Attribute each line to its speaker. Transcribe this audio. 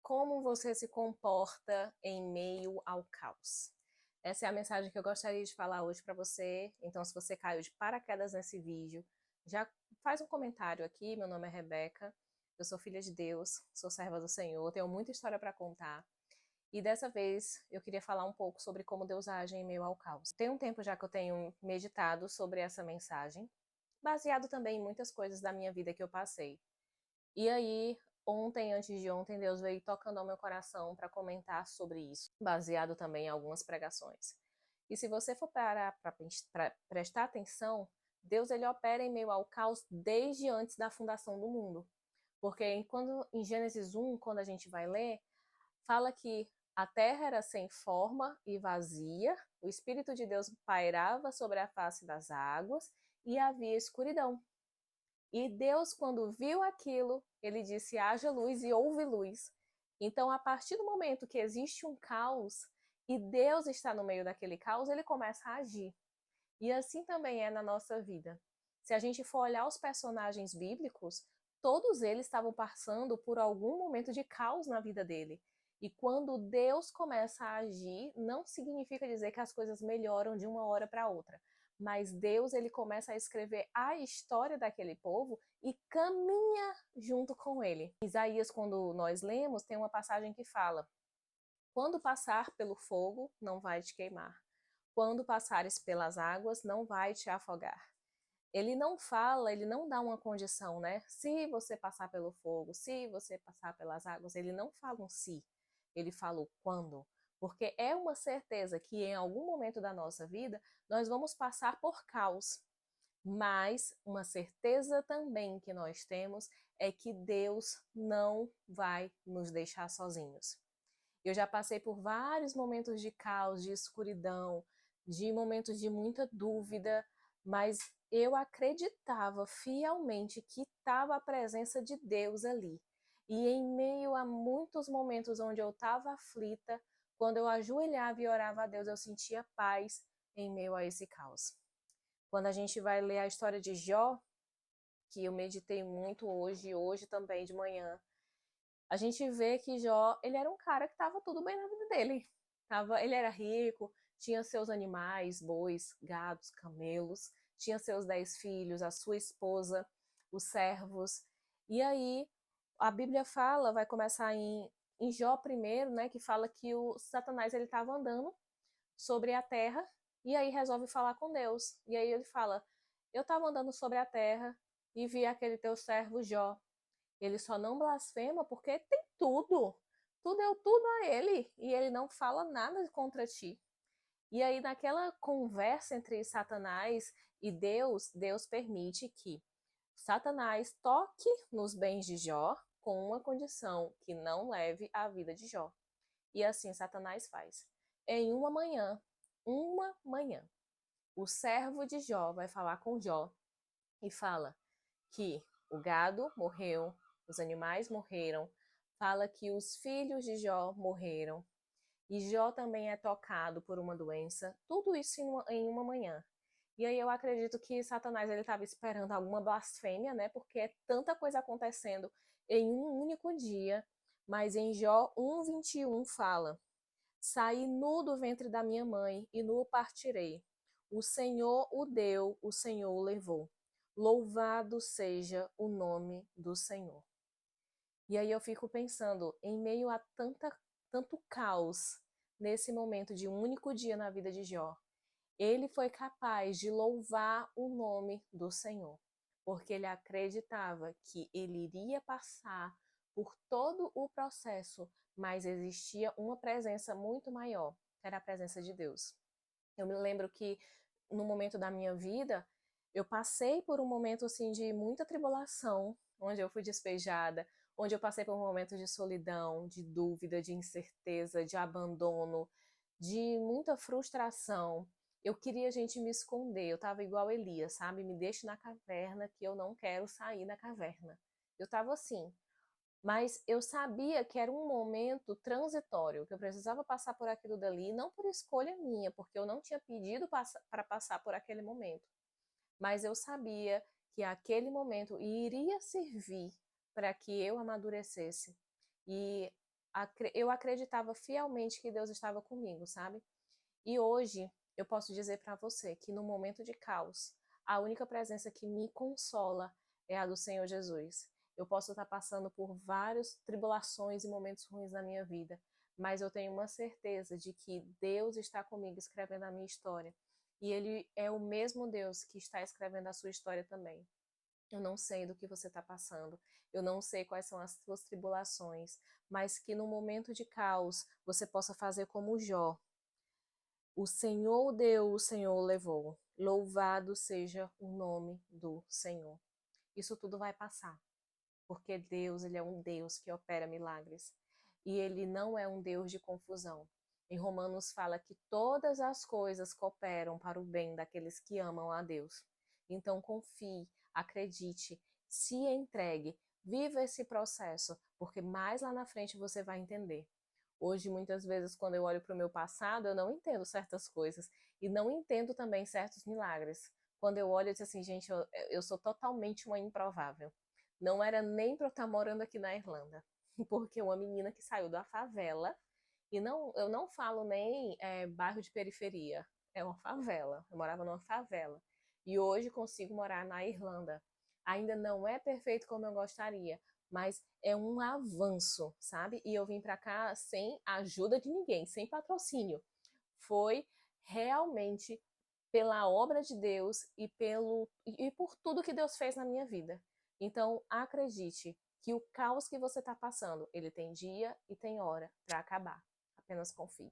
Speaker 1: como você se comporta em meio ao caos? Essa é a mensagem que eu gostaria de falar hoje para você. Então, se você caiu de paraquedas nesse vídeo, já faz um comentário aqui. Meu nome é Rebeca, eu sou filha de Deus, sou serva do Senhor, tenho muita história para contar. E dessa vez eu queria falar um pouco sobre como Deus age em meio ao caos. Tem um tempo já que eu tenho meditado sobre essa mensagem, baseado também em muitas coisas da minha vida que eu passei. E aí, ontem, antes de ontem, Deus veio tocando ao meu coração para comentar sobre isso, baseado também em algumas pregações. E se você for parar para prestar atenção, Deus ele opera em meio ao caos desde antes da fundação do mundo. Porque em Gênesis 1, quando a gente vai ler, fala que a terra era sem forma e vazia, o Espírito de Deus pairava sobre a face das águas e havia escuridão. E Deus, quando viu aquilo, ele disse: haja luz e houve luz. Então, a partir do momento que existe um caos e Deus está no meio daquele caos, ele começa a agir. E assim também é na nossa vida. Se a gente for olhar os personagens bíblicos, todos eles estavam passando por algum momento de caos na vida dele. E quando Deus começa a agir, não significa dizer que as coisas melhoram de uma hora para outra. Mas Deus ele começa a escrever a história daquele povo e caminha junto com ele. Isaías, quando nós lemos, tem uma passagem que fala: quando passar pelo fogo, não vai te queimar. Quando passares pelas águas, não vai te afogar. Ele não fala, ele não dá uma condição, né? Se você passar pelo fogo, se você passar pelas águas, ele não fala um se, ele fala o quando. Porque é uma certeza que em algum momento da nossa vida nós vamos passar por caos. Mas uma certeza também que nós temos é que Deus não vai nos deixar sozinhos. Eu já passei por vários momentos de caos, de escuridão, de momentos de muita dúvida, mas eu acreditava fielmente que estava a presença de Deus ali. E em meio a muitos momentos onde eu estava aflita, quando eu ajoelhava e orava a Deus, eu sentia paz em meio a esse caos. Quando a gente vai ler a história de Jó, que eu meditei muito hoje também de manhã, a gente vê que Jó, ele era um cara que estava tudo bem na vida dele. Ele era rico, tinha seus animais, bois, gados, camelos, tinha seus 10 filhos, a sua esposa, os servos. E aí, a Bíblia fala, vai começar em Jó primeiro, né, que fala que o Satanás ele estava andando sobre a terra e aí resolve falar com Deus. E aí ele fala: eu estava andando sobre a terra e vi aquele teu servo Jó. Ele só não blasfema porque tem tudo. Tu deu tudo a ele e ele não fala nada contra ti. E aí, naquela conversa entre Satanás e Deus, Deus permite que Satanás toque nos bens de Jó com uma condição: que não leve a vida de Jó. E assim Satanás faz. Em uma manhã, o servo de Jó vai falar com Jó e fala que o gado morreu, os animais morreram, fala que os filhos de Jó morreram, e Jó também é tocado por uma doença, tudo isso em uma manhã. E aí eu acredito que Satanás ele estava esperando alguma blasfêmia, né? Porque é tanta coisa acontecendo em um único dia. Mas em Jó 1:21 fala: saí nu do ventre da minha mãe e nu partirei. O Senhor o deu, o Senhor o levou. Louvado seja o nome do Senhor. E aí eu fico pensando, em meio a tanto caos, nesse momento de um único dia na vida de Jó, ele foi capaz de louvar o nome do Senhor, porque ele acreditava que ele iria passar por todo o processo, mas existia uma presença muito maior, que era a presença de Deus. Eu me lembro que no momento da minha vida, eu passei por um momento assim de muita tribulação, onde eu fui despejada, onde eu passei por momentos de solidão, de dúvida, de incerteza, de abandono, de muita frustração. Eu queria, gente, me esconder. Eu tava igual Elias, sabe? Me deixe na caverna que eu não quero sair da caverna. Eu tava assim. Mas eu sabia que era um momento transitório, que eu precisava passar por aquilo dali, não por escolha minha, porque eu não tinha pedido para passar por aquele momento. Mas eu sabia que aquele momento iria servir para que eu amadurecesse. E eu acreditava fielmente que Deus estava comigo, sabe? E hoje eu posso dizer para você que no momento de caos, a única presença que me consola é a do Senhor Jesus. Eu posso estar passando por várias tribulações e momentos ruins na minha vida, mas eu tenho uma certeza de que Deus está comigo escrevendo a minha história. E Ele é o mesmo Deus que está escrevendo a sua história também. Eu não sei do que você está passando, eu não sei quais são as suas tribulações, mas que no momento de caos você possa fazer como Jó. O Senhor deu, o Senhor levou. Louvado seja o nome do Senhor. Isso tudo vai passar, porque Deus, ele é um Deus que opera milagres. E ele não é um Deus de confusão. Em Romanos fala que todas as coisas cooperam para o bem daqueles que amam a Deus. Então confie, acredite, se entregue, viva esse processo, porque mais lá na frente você vai entender. Hoje, muitas vezes, quando eu olho para o meu passado, eu não entendo certas coisas e não entendo também certos milagres. Quando eu olho, eu digo assim, gente, eu sou totalmente uma improvável. Não era nem para eu estar morando aqui na Irlanda, porque uma menina que saiu da favela, e não, eu não falo nem bairro de periferia, é uma favela. Eu morava numa favela. E hoje consigo morar na Irlanda. Ainda não é perfeito como eu gostaria, mas é um avanço, sabe? E eu vim para cá sem ajuda de ninguém, sem patrocínio. Foi realmente pela obra de Deus e por tudo que Deus fez na minha vida. Então, acredite que o caos que você está passando, ele tem dia e tem hora para acabar. Apenas confie.